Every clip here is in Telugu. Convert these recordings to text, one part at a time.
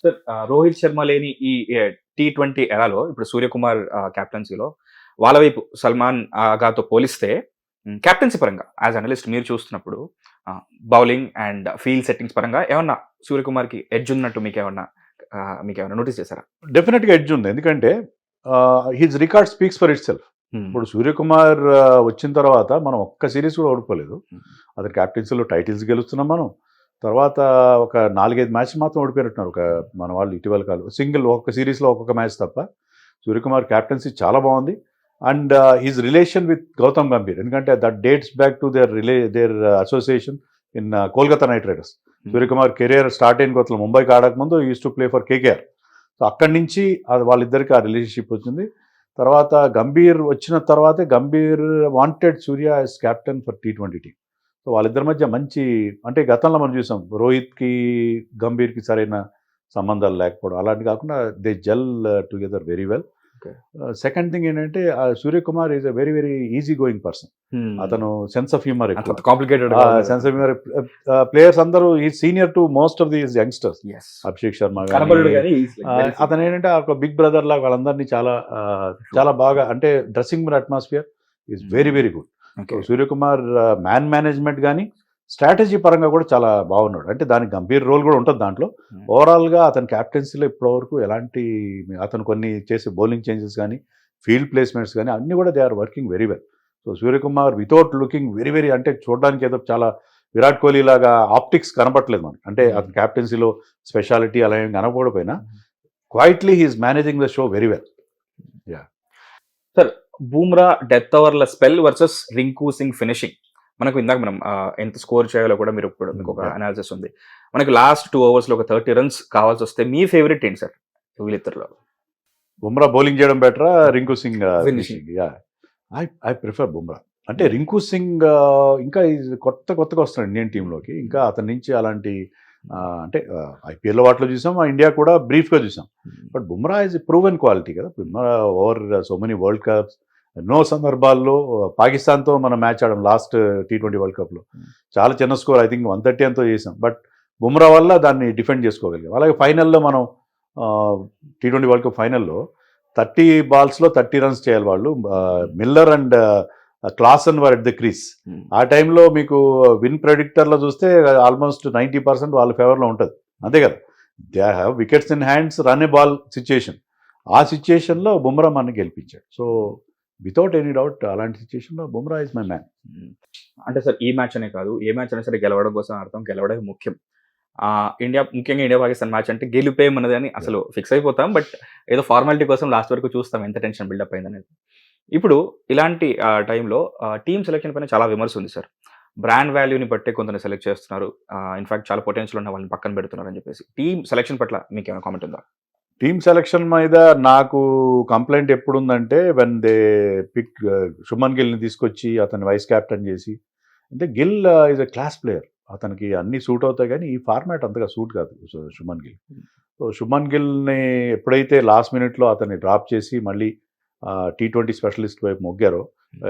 సార్ రోహిత్ శర్మ లేని ఈ టీ20 ఎరాలో ఇప్పుడు సూర్యకుమార్ కెప్టెన్సీలో వాళ్ళ వైపు సల్మాన్ గారితో పోలిస్తే కెప్టెన్సీ పరంగా యాజ్ అనలిస్ట్ మీరు చూస్తున్నప్పుడు బౌలింగ్ అండ్ ఫీల్డ్ సెట్టింగ్స్ పరంగా ఏమన్నా సూర్యకుమార్‌కి ఎడ్జ్ ఉన్నట్టు మీకేమన్నా నోటీస్ చేసారా? డెఫినెట్గా ఎడ్జ్ ఉంది. ఎందుకంటే his record speaks for it self. ఇప్పుడు సూర్యకుమార్ వచ్చిన తర్వాత మనం ఒక్క సిరీస్ కూడా ఓడిపోలేదు. అతని క్యాప్టెన్సీలో టైటిల్స్ గెలుస్తున్నాం మనం. తర్వాత ఒక 4-5 మ్యాచ్ మాత్రం ఓడిపోయినట్టున్నారు మన వాళ్ళు ఇటీవల కాలం. సింగిల్ ఒక్కొక్క సిరీస్లో ఒక్కొక్క మ్యాచ్ తప్ప. సూర్యకుమార్ క్యాప్టెన్సీ చాలా బాగుంది. And his relation with Gautam Gambhir, ఎందుకంటే that dates back to their association in Kolkata Knight Riders. Suryakumar career start అయిన కొత్తలో ముంబైకి ఆడకముందు used to play for KKR. So అక్కడి నుంచి వాళ్ళిద్దరికి ఆ రిలేషన్షిప్ వచ్చింది. తర్వాత గంభీర్ వచ్చిన తర్వాతే Gambhir wanted Surya as captain for T20 team. So వాళ్ళిద్దరి మధ్య మంచి, అంటే గతంలో మనం చూసాం రోహిత్కి గంభీర్కి సరైన సంబంధాలు లేకపోవడం, అలాంటి కాకుండా they gel together very well. Second thing ఏంటంటే Suryakumar is a very very easy going person. అతను sense of humour, complicated sense of humour. Players అందరూ ఈ senior to most of these youngsters. Abhishek Sharma అతను ఏంటంటే ఒక బిగ్ బ్రదర్ లాగా వాళ్ళందరినీ చాలా బాగా, అంటే dressing room atmosphere is very very good. Suryakumar man management కానీ స్ట్రాటజీ పరంగా కూడా చాలా బాగున్నాడు. అంటే దానికి గంభీర్ రోల్ కూడా ఉంటుంది దాంట్లో. ఓవరాల్గా అతని క్యాప్టెన్సీలో ఇప్పటివరకు ఎలాంటి, అతను కొన్ని చేసే బౌలింగ్ చేంజెస్ కానీ ఫీల్డ్ ప్లేస్మెంట్స్ కానీ అన్నీ కూడా they are working very well. So Suryakumar without looking very very, అంటే చూడడానికి ఏదో చాలా విరాట్ కోహ్లీ లాగా ఆప్టిక్స్ కనపట్లేదు మనకి. అంటే అతని క్యాప్టెన్సీలో స్పెషాలిటీ అలా ఏం కనపడకపోయినా quietly he is managing the show very well. Sir Bumrah death ఓవర్ల spell versus Rinku Singh finishing, మనకు ఇందాక మనం ఎంత స్కోర్ చేయాలో కూడా మీకు ఒక అనాలిసిస్ ఉంది. మనకు లాస్ట్ 2 ఓవర్స్లో ఒక 30 రన్స్ కావాల్సి వస్తే మీ ఫేవరెట్ ఏంటి సార్ వీళ్ళిద్దరిలో? బుమ్రా బౌలింగ్ చేయడం బెటరా, Rinku Singh finishing? I prefer Bumrah. అంటే రింకు సింగ్ ఇంకా కొత్తగా వస్తున్నాడు ఇండియన్ టీంలోకి. ఇంకా అతని నుంచి అలాంటి అంటే ఐపీఎల్ వాటిలో చూసాం, ఇండియా కూడా బ్రీఫ్గా చూసాం. But Bumrah is proven quality కదా. Bumrah over so many world cups, ఎన్నో సందర్భాల్లో పాకిస్తాన్తో మనం మ్యాచ్ ఆడాం లాస్ట్ టీ20 వరల్డ్ కప్లో. చాలా చిన్న స్కోర్, ఐ థింక్ 130 ఎంతో చేసాం. బట్ బుమ్రా వల్ల దాన్ని డిఫెండ్ చేసుకోగలిగాం. అలాగే ఫైనల్లో మనం టీ20 వరల్డ్ కప్ ఫైనల్లో 30 బాల్స్లో 30 రన్స్ చేయాలి వాళ్ళు. Miller and Klaasen were at the crease. ఆ టైంలో మీకు విన్ ప్రెడిక్టర్లో చూస్తే ఆల్మోస్ట్ 90% వాళ్ళ ఫేవర్లో ఉంటుంది, అంతే కదా. They have wickets in hands, run A ball situation. ఆ సిచ్యుయేషన్లో బుమ్రా మనకి గెలిపించాడు. సో వితౌట్ ఎనీ డౌట్ అలాంటి సిచ్యుయేషన్లో బుమ్రా ఇస్ మై మ్యాన్. అంటే సార్ ఈ మ్యాచ్ అనే కాదు, ఏ మ్యాచ్ అయినా సరే గెలవడం కోసం అర్థం, గెలవడమే ముఖ్యం. ముఖ్యంగా ఇండియా పాకిస్తాన్ మ్యాచ్ అంటే గెలిపేయమన్నది అని అసలు ఫిక్స్ అయిపోతాం. బట్ ఏదో ఫార్మాలిటీ కోసం లాస్ట్ వరకు చూస్తాం ఎంత టెన్షన్ బిల్డప్ అయిందనేది. ఇప్పుడు ఇలాంటి టైంలో టీమ్ సెలెక్షన్ పైన చాలా విమర్శ ఉంది సార్. బ్రాండ్ వాల్యూని బట్టే కొందరు సెలెక్ట్ చేస్తున్నారు, ఇన్ఫాక్ట్ చాలా పొటెన్షియల్ ఉన్న వాళ్ళని పక్కన పెడుతున్నారు అని చెప్పేసి. టీమ్ సెలెక్షన్ పట్ల మీకు ఏమైనా కామెంట్ ఉందా? టీమ్ సెలెక్షన్ మీద నాకు కంప్లైంట్ ఎప్పుడుందంటే వెన్ దే పిక్ శుభన్ గిల్ని తీసుకొచ్చి అతన్ని వైస్ క్యాప్టెన్ చేసి. అంటే Gill is a class player, అతనికి అన్నీ సూట్ అవుతాయి, కానీ ఈ ఫార్మాట్ అంతగా సూట్ కాదు శుభన్ గిల్. సో శుభన్ గిల్ని ఎప్పుడైతే లాస్ట్ మినిట్లో అతన్ని డ్రాప్ చేసి మళ్ళీ టీ20 స్పెషలిస్ట్ వైపు మొగ్గారో,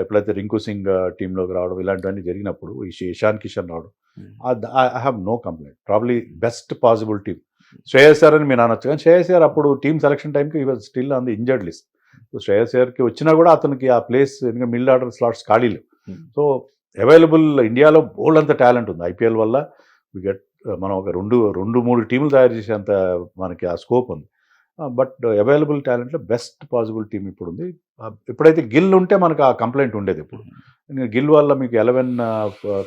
ఎప్పుడైతే రింకు సింగ్ టీంలోకి రావడం ఇలాంటివన్నీ జరిగినప్పుడు, ఇషాన్ కిషన్ రావడం, I have no complaint. Probably best possible team. Shreyas Iyer అని మీరు అనొచ్చు, కానీ శ్రేయస్ అయ్యర్ అప్పుడు టీమ్ సెలక్షన్ టైంకి he was still on the injured list. So Shreyas అయ్యర్కి వచ్చినా కూడా అతనికి ఆ ప్లేస్, ఎందుకంటే మిడిల్ ఆర్డర్ స్లాట్స్ ఖాళీలు. సో అవైలబుల్ ఇండియాలో బోల్డ్ అంత టాలెంట్ ఉంది. ఐపీఎల్ వల్ల మనం ఒక 2-3 టీములు తయారు చేసేంత మనకి ఆ స్కోప్ ఉంది. బట్ అవైలబుల్ టాలెంట్లో బెస్ట్ పాసిబుల్ టీం ఇప్పుడు ఉంది. ఎప్పుడైతే గిల్ ఉంటే మనకు ఆ కంప్లైంట్ ఉండేది. ఇప్పుడు గిల్ వల్ల మీకు 11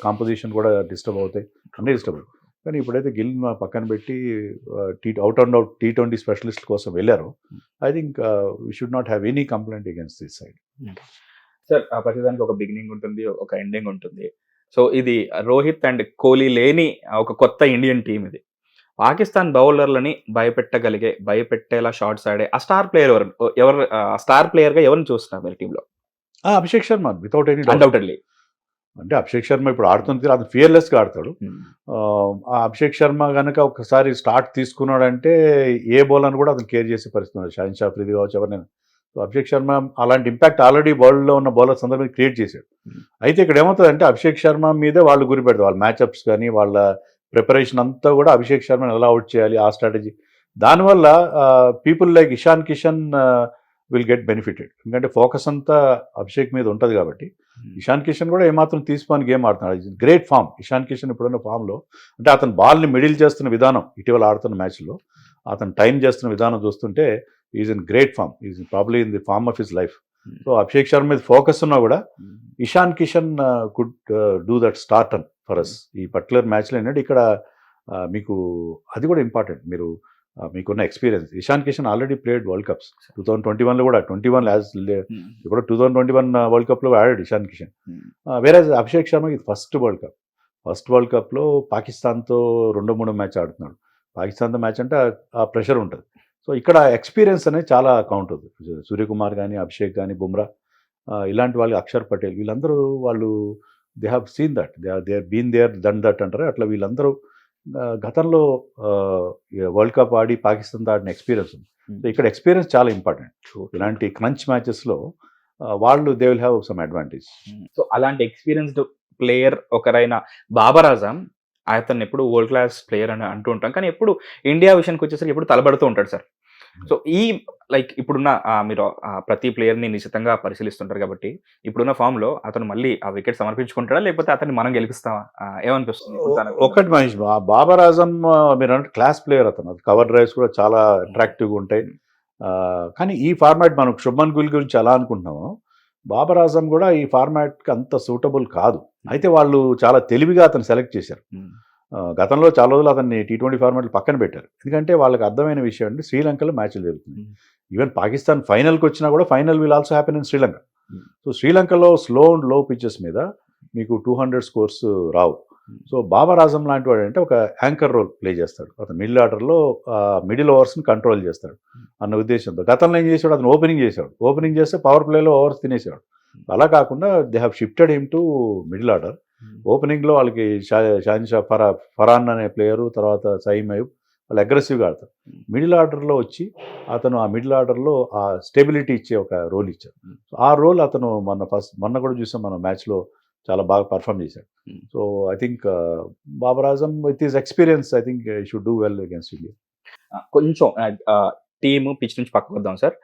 కాంపోజిషన్ కూడా డిస్టర్బ్ అవుతాయి, అన్నీ డిస్టర్బ్. కానీ ఇప్పుడైతే గిల్ పక్కన పెట్టి out and out T20 specialist కోసం వెళ్ళారు. I think we should not have any complaint against this side. Sir ప్రతిదానికి ఒక బిగినింగ్ ఉంటుంది, ఒక ఎండింగ్ ఉంటుంది. సో ఇది రోహిత్ అండ్ కోహ్లీ లేని ఒక కొత్త ఇండియన్ టీం ఇది. పాకిస్తాన్ బౌలర్లని భయపెట్టేలా షాట్స్ ఆడే ఆ స్టార్ ప్లేయర్ ఎవరు స్టార్ ప్లేయర్గా ఎవరిని చూస్తున్నారు మీరు టీంలో? Abhishek Sharma, without any undoubtedly. అంటే అభిషేక్ శర్మ ఇప్పుడు ఆడుతుంది, అది ఫియర్లెస్గా ఆడతాడు. ఆ అభిషేక్ శర్మ కనుక ఒకసారి స్టార్ట్ తీసుకున్నాడంటే ఏ బౌలర్ కూడా అతను కేర్ చేసే పరిస్థితి ఉంది. షాహిన్ షా అఫ్రిది కావచ్చు, ఎవరినైనా. సో అభిషేక్ శర్మ అలాంటి ఇంపాక్ట్ ఆల్రెడీ వరల్డ్లో ఉన్న బౌలర్స్ అందరి మీద క్రియేట్ చేశాడు. అయితే ఇక్కడ ఏమవుతుందంటే అభిషేక్ శర్మ మీదే వాళ్ళు గురి పెడతారు. వాళ్ళ మ్యాచ్అప్స్ కానీ వాళ్ళ ప్రిపరేషన్ అంతా కూడా అభిషేక్ శర్మని ఎలా అవుట్ చేయాలి, ఆ స్ట్రాటజీ. దానివల్ల people like Ishan Kishan will get benefited. ఎందుకంటే ఫోకస్ అంతా అభిషేక్ మీద ఉంటుంది కాబట్టి. ఇషాన్ కిషన్ కూడా ఏమాత్రం తీసుకొని గేమ్ ఆడుతున్నాడు. గ్రేట్ ఫామ్ ఇషాన్ కిషన్ ఇప్పుడున్న ఫామ్లో. అంటే అతను బాల్ని మిడిల్ చేస్తున్న విధానం, ఇటీవల ఆడుతున్న మ్యాచ్లో అతను టైం చేస్తున్న విధానం చూస్తుంటే is in great form. Is probably in the form of his life. So Abhishek Sharma మీద ఫోకస్ ఉన్నా కూడా Ishan Kishan could do that start on for us ఈ పర్టికులర్ మ్యాచ్లో. ఏంటంటే ఇక్కడ మీకు అది కూడా ఇంపార్టెంట్. మీరు మీకున్న experience. Ishan Kishan already played world cups 2021లో కూడా 21 ఇప్పుడు 2021 వరల్డ్ కప్లో ఆడాడు ఇషాన్ కిషన్. వేరే అభిషేక్ శర్మ ఇది ఫస్ట్ వరల్డ్ కప్లో పాకిస్తాన్తో 2-3 మ్యాచ్ ఆడుతున్నాడు. పాకిస్తాన్తో మ్యాచ్ అంటే ఆ ప్రెషర్ ఉంటుంది. సో ఇక్కడ ఎక్స్పీరియన్స్ అనేది చాలా కౌంట్ అవుతుంది. సూర్యకుమార్ కానీ, అభిషేక్ కానీ, బుమ్రా ఇలాంటి వాళ్ళు, అక్షర్ పటేల్, వీళ్ళందరూ వాళ్ళు they have seen that, they are been there done that అంటారు. అట్లా వీళ్ళందరూ గతంలో వరల్డ్ కప్ ఆడి పాకిస్తాన్తో ఆడిన ఎక్స్పీరియన్స్ ఉంది. సో ఇక్కడ ఎక్స్పీరియన్స్ చాలా ఇంపార్టెంట్. ఇలాంటి క్రంచ్ మ్యాచెస్లో వాళ్ళు they will have some advantage. So అలాంటి ఎక్స్పీరియన్స్డ్ ప్లేయర్ ఒకరైన బాబర్ ఆజం, అతను ఎప్పుడు వరల్డ్ క్లాస్ ప్లేయర్ అని అంటూ ఉంటాం, కానీ ఎప్పుడు ఇండియా విషయానికి వచ్చేసరికి ఎప్పుడు తలబడుతూ ఉంటాడు సార్. సో ఈ లైక్ ఇప్పుడున్న మీరు ప్రతి ప్లేయర్ని నిశ్చితంగా పరిశీలిస్తుంటారు కాబట్టి ఇప్పుడున్న ఫామ్లో అతను మళ్ళీ ఆ వికెట్ సమర్పించుకుంటాడా, లేకపోతే అతన్ని మనం గెలిపిస్తామా? ఏమనిపిస్తుంది? ఒకటి మహేష్, బాబర్ ఆజం మీరు అంటే క్లాస్ ప్లేయర్. అతను కవర్ డ్రైవ్స్ కూడా చాలా అట్రాక్టివ్గా ఉంటాయి. కానీ ఈ ఫార్మాట్ మనం శుభ్మన్ గిల్ గురించి ఎలా అనుకుంటున్నామో, బాబర్ ఆజం కూడా ఈ ఫార్మాట్కి అంత సూటబుల్ కాదు. అయితే వాళ్ళు చాలా తెలివిగా అతను సెలెక్ట్ చేశారు. గతంలో చాలా రోజులు అతన్ని T20 ఫార్మాట్లు పక్కన పెట్టారు. ఎందుకంటే వాళ్ళకి అర్థమైన విషయం అంటే శ్రీలంకలో మ్యాచ్లు జరుగుతుంది. ఈవెన్ పాకిస్తాన్ ఫైనల్కి వచ్చినా కూడా final will also happen in Sri Lanka. So శ్రీలంకలో స్లో అండ్ లో పిచెస్ మీద మీకు 200 స్కోర్స్ రావు. సో బాబర్ ఆజం లాంటి వాడు అంటే ఒక యాంకర్ రోల్ ప్లే చేస్తాడు. అతను మిడిల్ ఆర్డర్లో మిడిల్ ఓవర్స్ని కంట్రోల్ చేస్తాడు అన్న ఉద్దేశంతో. గతంలో ఏం చేశాడు, అతను ఓపెనింగ్ చేస్తే పవర్ ప్లేలో ఓవర్స్ తినేసాడు. అలా కాకుండా they have shifted him to middle order. ఓపెనింగ్లో వాళ్ళకి షాహిన్షా ఫరాన్ అనే ప్లేయరు, తర్వాత సయీమ్ అయూబ్, వాళ్ళు అగ్రెసివ్గా ఆడతారు. మిడిల్ ఆర్డర్లో వచ్చి అతను ఆ మిడిల్ ఆర్డర్లో ఆ స్టెబిలిటీ ఇచ్చే ఒక రోల్ ఇచ్చారు. ఆ రోల్ అతను మొన్న కూడా చూసాం మన మ్యాచ్లో చాలా బాగా పర్ఫామ్ చేశాడు. So I think Babar Azam with his experience I think should do well against India. కొంచెం టీము పిచ్ నుంచి పక్కకు వద్దాం సార్.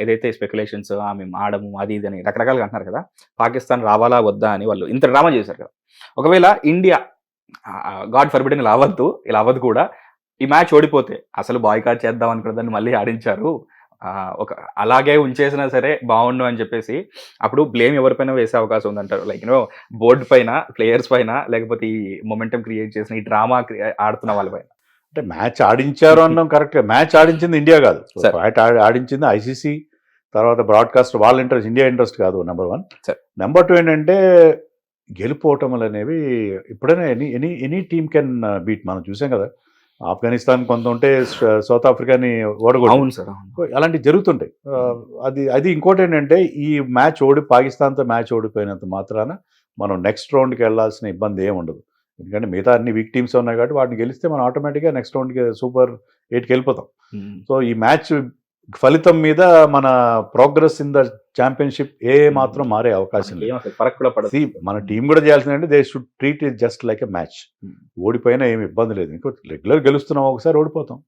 ఏదైతే స్పెక్యులేషన్స్ మేము ఆడము అది ఇది అని రకరకాలుగా అంటున్నారు కదా, పాకిస్తాన్ రావాలా వద్దా అని వాళ్ళు ఇంత డ్రామా చేశారు కదా. ఒకవేళ ఇండియా గాడ్ ఫర్బిడెన్ ఇలా అవ్వదు కూడా, ఈ మ్యాచ్ ఓడిపోతే అసలు బాయ్కాట్ చేద్దాం అనుకున్న దాన్ని మళ్ళీ ఆడించారు, అలాగే ఉంచేసినా సరే బాగుండు అని చెప్పేసి అప్పుడు బ్లేమ్ ఎవరిపైన వేసే అవకాశం ఉందంటారు? లైక్ బోర్డు పైన, ప్లేయర్స్ పైన, లేకపోతే ఈ మొమెంటం క్రియేట్ చేసిన ఈ డ్రామా ఆడుతున్న వాళ్ళ పైన? అంటే మ్యాచ్ ఆడించారు అన్నాం కరెక్ట్. మ్యాచ్ ఆడించింది ఇండియా కాదు, ఆడించింది ఐసీసీ, తర్వాత బ్రాడ్కాస్ట్, వాళ్ళ ఇంట్రెస్ట్, ఇండియా ఇంట్రెస్ట్ కాదు. నెంబర్ 1. నెంబర్ 2 ఏంటంటే గెలుపోవటములు అనేవి ఎప్పుడైనా ఎనీ టీమ్ కెన్ బీట్. మనం చూసాం కదా, ఆఫ్ఘనిస్తాన్ కొంత ఉంటే సౌత్ ఆఫ్రికాని ఓడగొట్టారు. అవును సార్, అలాంటివి జరుగుతుంటాయి. అది ఇంకోటి ఏంటంటే ఈ మ్యాచ్ పాకిస్తాన్తో మ్యాచ్ ఓడిపోయినంత మాత్రాన మనం నెక్స్ట్ రౌండ్కి వెళ్ళాల్సిన ఇబ్బంది ఏమి ఉండదు. ఎందుకంటే మిగతా అన్ని వీక్ టీమ్స్ ఉన్నాయి కాబట్టి వాటిని గెలిస్తే మనం ఆటోమేటిక్గా నెక్స్ట్ రౌండ్కి సూపర్ 8కి వెళ్ళిపోతాం. సో ఈ మ్యాచ్ ఫలితం మీద మన ప్రోగ్రెస్ ఇన్ ద ఛాంపియన్షిప్ ఏ మాత్రం మారే అవకాశం లేదు. మన టీం కూడా చేయాల్సిందంటే they should treat it just like a match. ఓడిపోయినా ఏమి ఇబ్బంది లేదు. ఇంకో రెగ్యులర్ గెలుస్తున్నాం, ఒకసారి ఓడిపోతాం,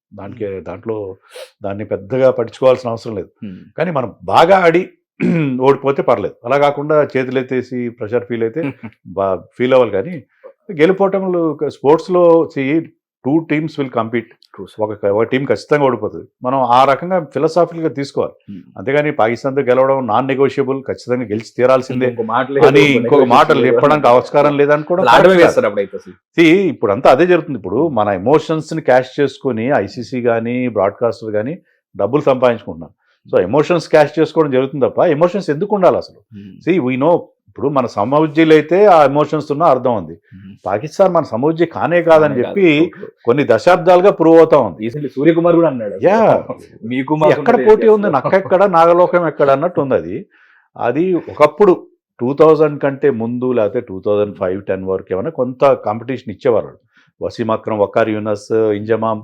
దాన్ని పెద్దగా పట్టించుకోవాల్సిన అవసరం లేదు. కానీ మనం బాగా ఆడి ఓడిపోతే పర్లేదు. అలా కాకుండా చేతులు ఎత్తేసి ప్రెషర్ ఫీల్ అవ్వాలి. కానీ గెలుపోవటంలో స్పోర్ట్స్లో 2 టీమ్స్ విల్ కంపీట్. ఒక టీం ఖచ్చితంగా ఓడిపోతుంది. మనం ఆ రకంగా ఫిలసాఫికల్గా తీసుకోవాలి. అంతేగాని పాకిస్తాన్తో గెలవడం నాన్ నెగోషియబుల్, ఖచ్చితంగా గెలిచి తీరాల్సిందే అని ఇంకొక మాట చెప్పడానికి ఆస్కారం లేదని కూడా ఇప్పుడంతా అదే జరుగుతుంది. ఇప్పుడు మన ఎమోషన్స్ని క్యాష్ చేసుకుని ఐసీసీ కానీ బ్రాడ్కాస్టర్ కానీ డబ్బులు సంపాదించుకుంటున్నారు. సో ఎమోషన్స్ క్యాష్ చేసుకోవడం జరుగుతుంది తప్ప ఎమోషన్స్ ఎందుకు ఉండాలి అసలు? వీ నో, ఇప్పుడు మన సమవుజ్జీలు అయితే ఆ ఎమోషన్స్ ఉన్న అర్థం ఉంది. పాకిస్తాన్ మన సమవుజ్జీ కానే కాదని చెప్పి కొన్ని దశాబ్దాలుగా ప్రూవ్ అవుతా ఉంది. సూర్యకుమార్ కూడా అన్నాడు, ఎక్కడ పోటీ ఉంది, నక్కెక్కడ నాగలోకం ఎక్కడ అన్నట్టు ఉంది. అది ఒకప్పుడు 2000 కంటే ముందు, లేకపోతే 2005-10 వరకు ఏమైనా కొంత కాంపిటీషన్ ఇచ్చేవారు. వసీం అక్రమ్, వకార్ యూనస్, ఇంజమామ్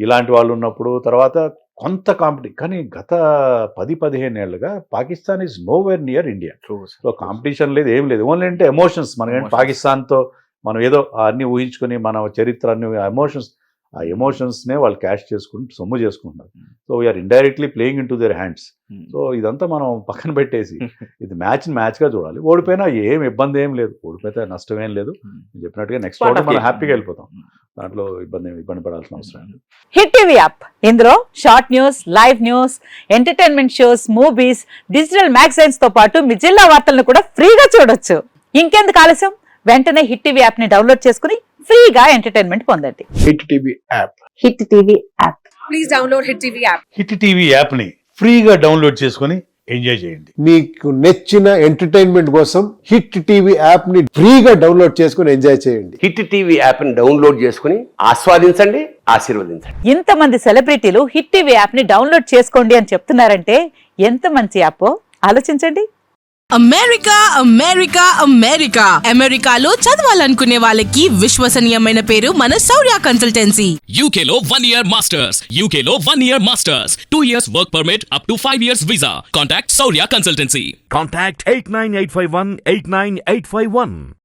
ఇలాంటి వాళ్ళు ఉన్నప్పుడు తర్వాత కొంత కానీ గత 10-15 ఏళ్ళుగా Pakistan is nowhere near India. So competition లేదు, ఏం లేదు. ఓన్లీ అంటే ఎమోషన్స్. మనకంటే పాకిస్తాన్తో మనం ఏదో అన్ని ఊహించుకొని మన చరిత్ర అన్ని ఎమోషన్స్ ఆ ఎమోషన్స్నే వాళ్ళు క్యాష్ చేసుకుని సొమ్ము చేసుకుంటున్నారు. So we are indirectly playing in to their hands. So ఇదంతా మనం పక్కన పెట్టేసి ఇది మ్యాచ్గా చూడాలి. ఓడిపోయినా ఏం ఇబ్బంది ఏం లేదు, ఓడిపోతే నష్టం ఏం లేదు. నేను చెప్పినట్టుగా నెక్స్ట్ రౌండ్ మనం హ్యాపీగా వెళ్ళిపోతాం, దాంట్లో ఇబ్బంది పడాల్సిన అవసరం లేదు. హిట్ టీవీ యాప్, ఇందులో short news, live news, entertainment shows, movies, digital magazines తో పాటు మీ జిల్లా వార్తలను కూడా ఫ్రీగా చూడొచ్చు. ఇంకెందుకు ఆలస్యం, వెంటనే హిట్ టీవీ యాప్ ని డౌన్లోడ్ చేసుకుని ఫ్రీగా ఎంటర్టైన్మెంట్ పొందండి. Hit TV app. Hit TV app. Please download Hit TV app. Hit TV యాప్ని ఫ్రీగా డౌన్లోడ్ చేసుకొని ఎంజాయ్ చేయండి. మీకు నచ్చిన ఎంటర్టైన్మెంట్ కోసం హిట్ టీవీ యాప్ ని ఫ్రీగా డౌన్లోడ్ చేసుకుని ఎంజాయ్ చేయండి. హిట్ టీవీ యాప్ని డౌన్లోడ్ చేసుకుని ఆస్వాదించండి, ఆశీర్వదించండి. ఇంతమంది సెలబ్రిటీలు హిట్ టీవీ యాప్ ని డౌన్లోడ్ చేసుకోండి అని చెప్తున్నారంటే ఎంత మంచి యాప్ ఆలోచించండి. అమెరికా అమెరికా అమెరికా అమెరికాలో చదవాలనుకునే వాళ్ళకి విశ్వసనీయమైన పేరు మన శౌర్య కన్సల్టెన్సీ. UK లో 1 year masters. UK లో 1 year masters. 2 years work permit up to 5 years visa. Contact Saurya Consultancy. Contact 89851 89851.